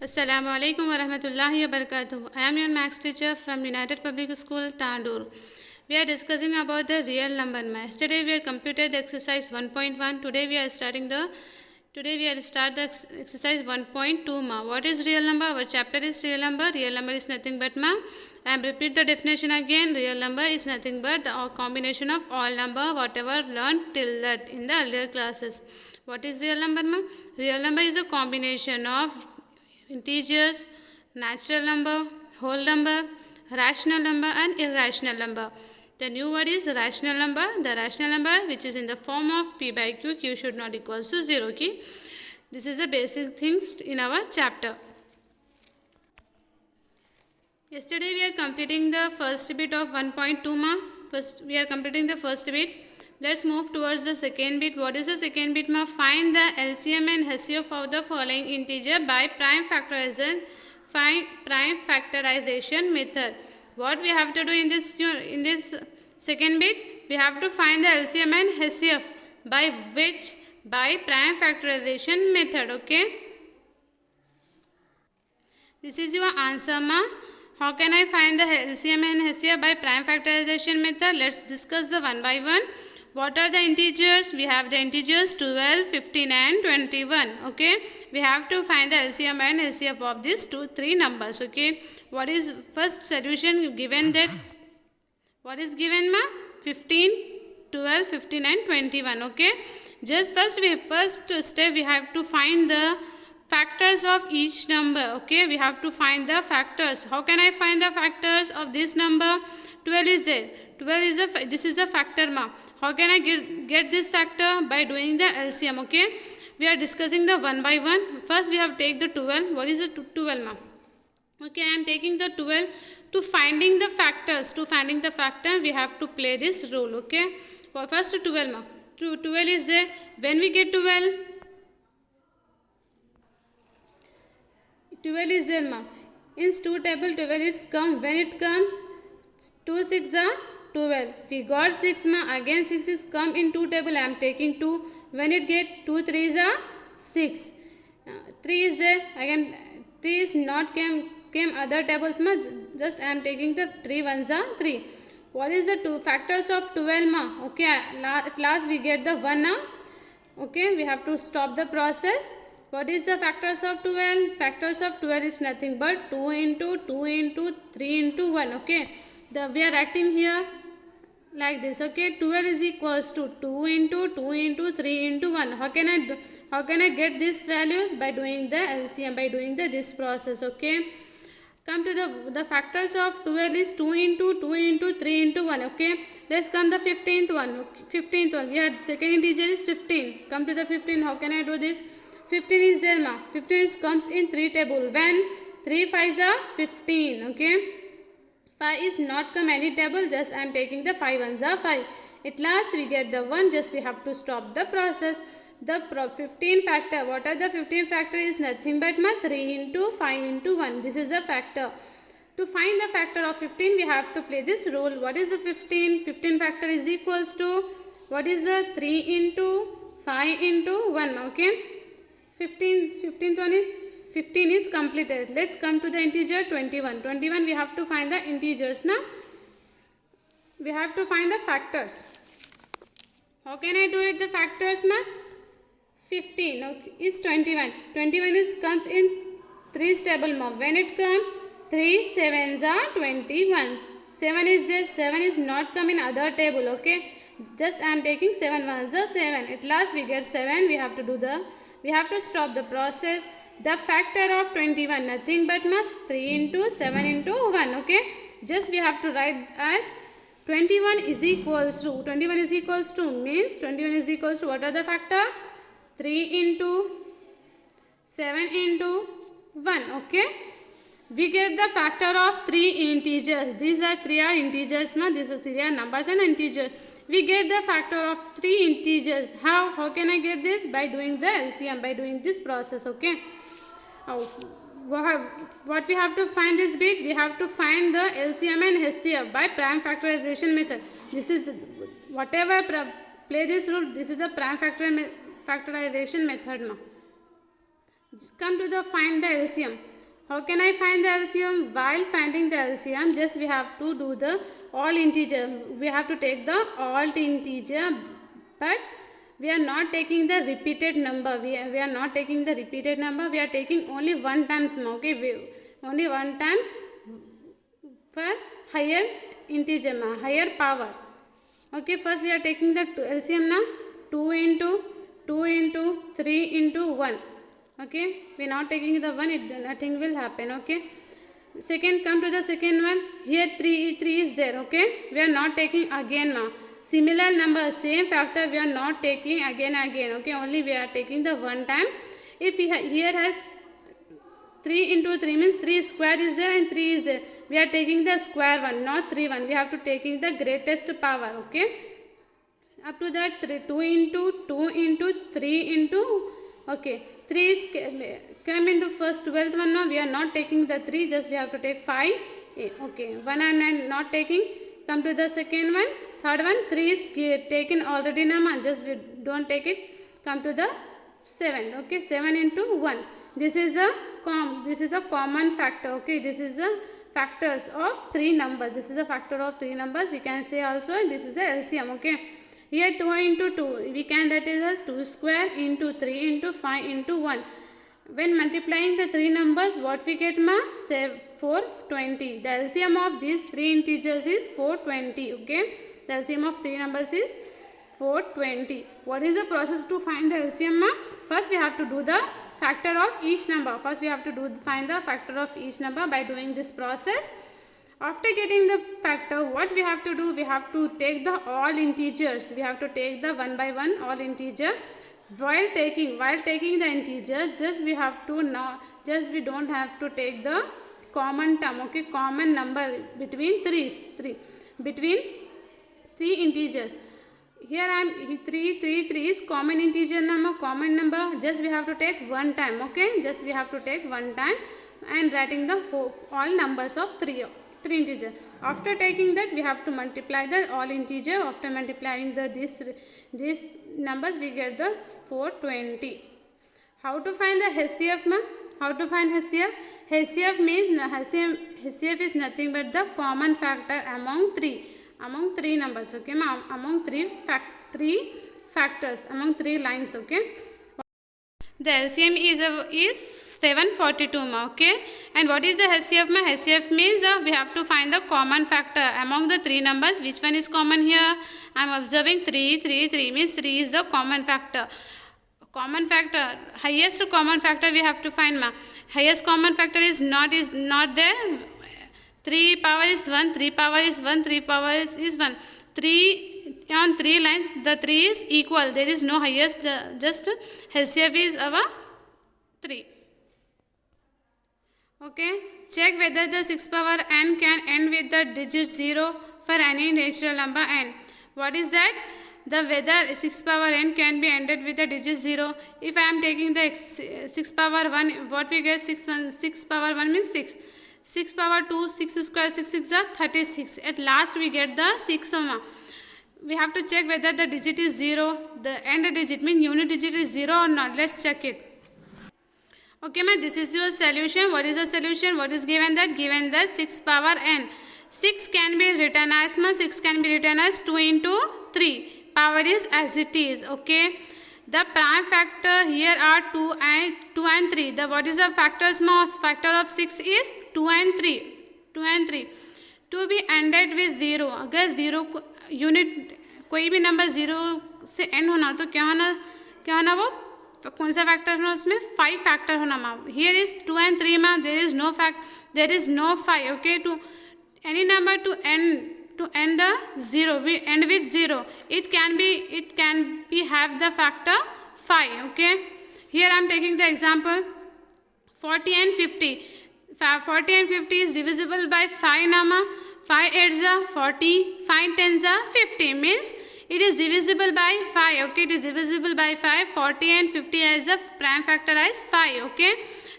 Assalamu alaikum wa rahmatullahi wa barakatuh. I am your maths teacher from United Public School, Tandur. We are discussing about the real number math. Yesterday we have completed the exercise 1.1. Today we are start the exercise 1.2 ma. What is real number? Our chapter is real number. Real number is nothing but ma. I am repeat the definition again. Real number is nothing but the combination of all number whatever learned till that in the earlier classes. What is real number ma? Real number is a combination of integers, natural number, whole number, rational number and irrational number. The new word is rational number. The rational number which is in the form of p by q, q should not equal to 0. Okay? This is the basic things in our chapter. Yesterday we are completing the first bit of 1.2 ma. First we are completing the first bit. Let's move towards the second bit. What is the second bit ma? Find the LCM and HCF of the following integer by prime factorization. Find prime factorization method. What we have to do in this second bit? We have to find the LCM and HCF by which? By prime factorization method. Okay. This is your answer ma. How can I find the LCM and HCF by prime factorization method? Let's discuss the one by one. What are the integers? We have the integers 12, 15 and 21. Okay. We have to find the LCM and HCF of these three numbers. Okay. What is first solution given that? What is given ma? 15, 12, 15 and 21. Okay. Just first step we have to find the factors of each number. Okay, we have to find the factors. How can I find the factors of this number? 12 is there. 12 is this is the factor ma. How can I get this factor? By doing the LCM. Okay, we are discussing the one by one. First we have take the 12. What is the 12 ma? Okay, I am taking the 12 to finding the factors. To finding the factor we have to play this rule. Okay, for first 12 ma. 12 is there. When we get 12 is there ma. In 2 table 12 is come. When it come 2 6 are 12. We got 6 ma. Again 6 is come in 2 table. I am taking 2. When it get 2 3s are 6. 3 is there. Again 3 is not came other tables ma. Just I am taking the 3 ones are 3. What is the two factors of 12 ma? Okay, at last we get the 1 now. Okay, we have to stop the process. What is the factors of 12? Factors of 12 is nothing but 2 into 2 into 3 into 1. Okay. We are writing here like this. Okay. 12 is equals to 2 into 2 into 3 into 1. How can I get these values? By doing the LCM, by doing this process. Okay. Come to the factors of 12 is 2 into 2 into 3 into 1. Okay. Let's come the 15th one. 15th one. We had second integer is 15. Come to the 15. How can I do this? 15 is there ma. 15 comes in 3 table. When 3 5s are 15. Okay. 5 is not come any table. Just I am taking the 5 ones are 5. At last we get the 1. Just we have to stop the process. The 15 factor. What are the 15 factor is nothing but ma 3 into 5 into 1. This is a factor. To find the factor of 15 we have to play this rule. What is the 15? 15 factor is equals to what is the 3 into 5 into 1. Okay. 15th one is 15 is completed. Let's come to the integer 21. 21 we have to find the integers now. We have to find the factors. How can I do it the factors ma? 15 okay, is 21. 21 is comes in 3's table ma. When it come 3 7s are 21. 7 is there. 7 is not come in other table. Okay. Just I am taking 7 ones are 7. At last we get 7. We have to stop the process. The factor of 21 nothing but must 3 into 7 into 1. Okay. Just we have to write as 21 is equals to means 21 is equals to what are the factor? 3 into 7 into 1. Okay. We get the factor of 3 integers. These are 3 are integers ma. These are 3 are numbers and integers. We get the factor of 3 integers. How can I get this? By doing the LCM, by doing this process. Okay. What we have to find this bit? We have to find the LCM and HCF by prime factorization method. This is whatever play this rule. This is the prime factorization method now. Come to the find the LCM. How can I find the LCM? While finding the LCM, just we have to do the all integer. We have to take the all integer, but we are not taking the repeated number. We are not taking the repeated number. We are taking only one times more. Okay, only one times for higher integer, higher power. Okay, first we are taking the LCM now. 2 into 2 into 3 into 1. Okay, we are not taking the 1, nothing will happen. Okay, second, come to the second one. Here 3 is there. Okay, we are not taking again now. Similar number, same factor, we are not taking again. Okay, only we are taking the one time. If we here has 3 into 3 means 3 square is there and 3 is there. We are taking the square one, not 3 1. We have to taking the greatest power. Okay, up to that 2 into 2 into 3 into, okay, 3 is come in the first 12th one. Now we are not taking the 3, just we have to take 5. Okay, 1 and not taking. Come to the second one, third one. 3 is taken already now, just we don't take it. Come to the 7. Okay, 7 into 1. This is a common factor. Okay, this is the factors of 3 numbers. This is the factor of 3 numbers. We can say also this is a LCM. Okay, here 2 into 2, we can that is as 2 square into 3 into 5 into 1. When multiplying the 3 numbers, what we get ma? Say 420. The LCM of these 3 integers is 420. Okay, the LCM of 3 numbers is 420. What is the process to find the LCM ma? First we have to do the factor of each number. Find the factor of each number by doing this process. After getting the factor, what we have to do? We have to take the all integers. We have to take the one by one all integer. While taking the integer, just we have to now, just we don't have to take the common term. Okay, common number between between 3 integers. Here I am 3 is common integer number, common number. Just we have to take one time. Okay, just we have to take one time and writing the all numbers of 3 integer. After taking that, we have to multiply the all integer. After multiplying the these numbers, we get the 420. How to find the HCF ma? How to find HCF? HCF means HCF is nothing but the common factor among 3 numbers. Okay ma, among 3 factors, among 3 lines. Okay, the LCM is 742 ma. Okay, and what is the HCF ma? HCF means we have to find the common factor among the 3 numbers. Which one is common here? I am observing 3 means 3 is the common factor. Highest common factor we have to find ma. Highest common factor is not there. 3 power is 1, 3 power is 1, 3 power is 1. 3 on 3 lines, the 3 is equal. There is no highest, just HCF is our 3. Okay, check whether the 6 power n can end with the digit 0 for any natural number n. What is that? The whether 6 power n can be ended with the digit 0. If I am taking the 6 power 1, what we get? 6 power 1 means 6. 6 power 2, 6 square, 6 6 are 36. At last we get the 6 summa. We have to check whether the digit is 0. The end digit means unit digit is 0 or not. Let's check it. Okay ma, this is your solution. What is the solution? What is given that? Given the 6 power n. 6 can be written as 2 into 3. Power is as it is. Okay. The prime factor here are 2 and 3. The what is the factors most? Factor of 6 is 2 and 3. To be ended with 0. अगर 0 unit कोई भी number 0 से and होना तो क्या होना वो कौन सा फैक्टर होना उसमें 5 फैक्टर होना मा. Here is 2 and 3 मा there is no 5. Okay, to any number to end the 0, we end with 0. It can be have the factor 5. Okay, here I am taking the example 40 and 50. 40 and 50 is divisible by 5 nama. 5 8s are 40, 5 10s are 50, means it is divisible by 5. Okay, it is divisible by 5. 40 and 50 as a prime factor as 5. Okay,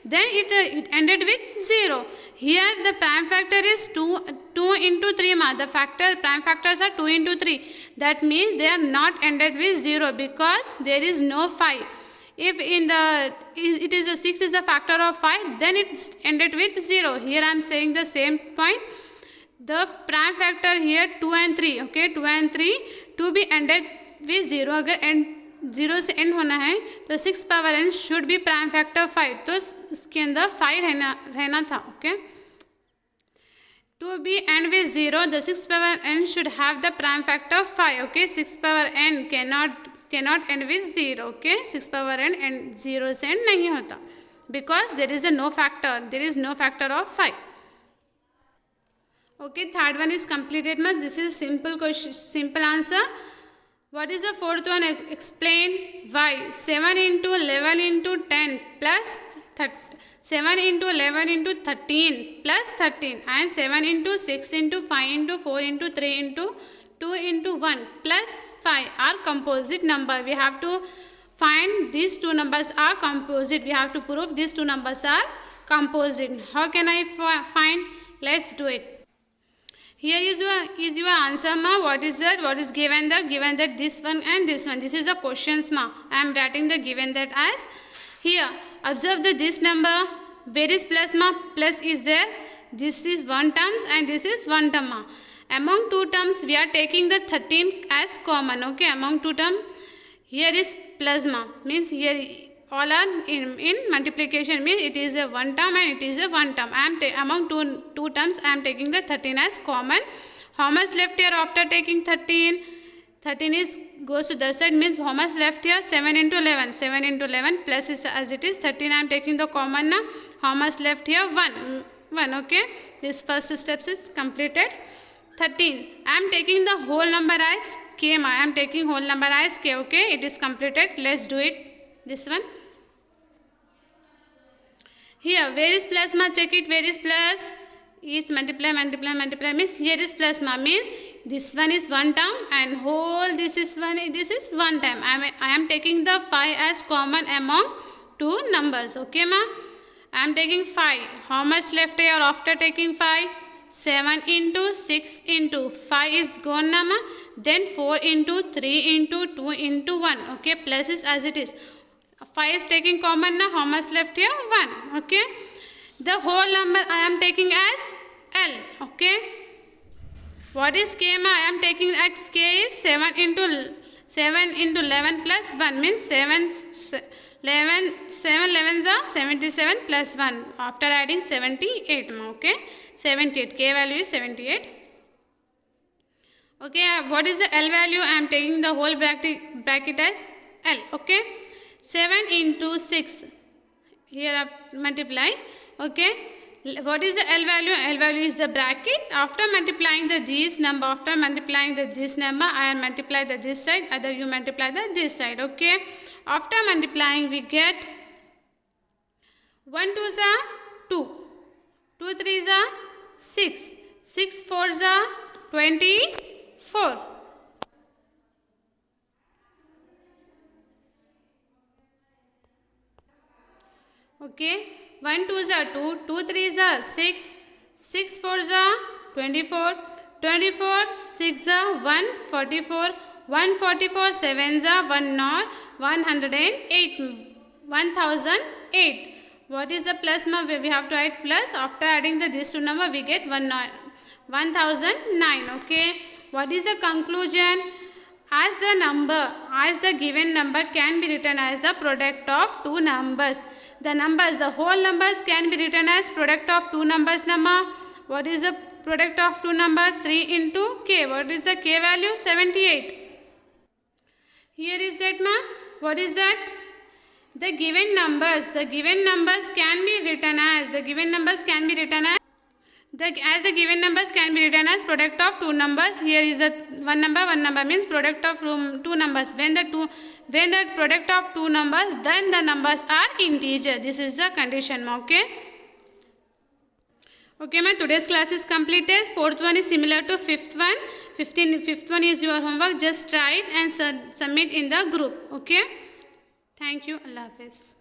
then it ended with 0. Here the prime factor is 2 into 3 ma. The prime factors are 2 into 3. That means they are not ended with 0 because there is no 5. if in the it is a 6 is a factor of 5, then it's ended with 0. Here I am saying the same point. The prime factor here 2 and 3, okay, 2 and 3 to be ended with 0. अगर end 0 से end होना है तो 6 power n should be prime factor 5, तो उसके अंदर 5 रहना था, okay. To be end with 0, the 6 power n should have the prime factor 5, okay. 6 power n cannot end with 0, okay. 6 power n and 0 से end नहीं होता, because there is no factor of 5. Okay, third one is completed. This is a simple question, simple answer. What is the fourth one? Explain why. 7 into 11 into 10 plus 7 into 11 into 13 plus 13 and 7 into 6 into 5 into 4 into 3 into 2 into 1 plus 5 are composite number. We have to find these two numbers are composite. We have to prove these two numbers are composite. How can I find? Let's do it. Here is your answer, ma. What is that? What is given that? Given that this one and this one. This is the questions, ma. I am writing the given that as here. Observe that this number. Where is plus, ma? Plus is there. This is one terms and this is one term, ma. Among two terms, we are taking the 13 as common. Okay. Among two terms, here is plus, ma. Means here all are in multiplication, means it is a one term and it is a one term. Among two terms I am taking the 13 as common. How much left here after taking 13? 13 is goes to the side, means how much left here? 7 into 11. 7 into 11 plus is as it is 13. I am taking the common now. How much left here? 1. Okay. This first steps is completed. 13. I am taking the whole number as k. I am taking whole number as k. Okay. It is completed. Let's do it. This one. Here, where is plus, ma? Check it. Where is plus? It's multiply means here is plus, ma. Means this one is one term and whole this is one time. I am taking the 5 as common among two numbers. Okay, ma? I am taking 5. How much left here after taking 5? 7 into 6 into 5 is gone, ma. Then 4 into 3 into 2 into 1. Okay, plus is as it is. 5 is taking common now. How much left here? 1. Okay. The whole number I am taking as L. Okay. What is k, ma? I am taking as k is 7 into 11 plus 1 means 7 11s are 77 plus 1 after adding 78, ma. Okay. 78. K value is 78. Okay. What is the L value? I am taking the whole bracket as L. Okay. 7 into 6, here I multiply, okay. What is the L value? L value is the bracket. After multiplying this number, I multiply this side, either you multiply this side, okay. After multiplying, we get 1 2s are 2, 2 3s are 6, 6 4s are 24. Okay, 1 2s are 2, 2 3s are 6, 6 4s are 24, 24 6 are 144, 144 7s are 108, 1008. What is the plus, ma? We have to add plus. After adding these two number, we get 1009. Okay. What is the conclusion? As the given number can be written as the product of two numbers. The whole numbers can be written as product of two numbers, number. What is the product of two numbers? 3 into k. What is the k value? 78. Here is that, ma. What is that? The given numbers can be written as product of two numbers. Here is a one number means product of two numbers. When the product of two numbers, then the numbers are integer. This is the condition, okay. Okay, my today's class is completed. Fourth one is similar to fifth one. Fifth one is your homework. Just try it and submit in the group. Okay. Thank you. Allah Hafiz.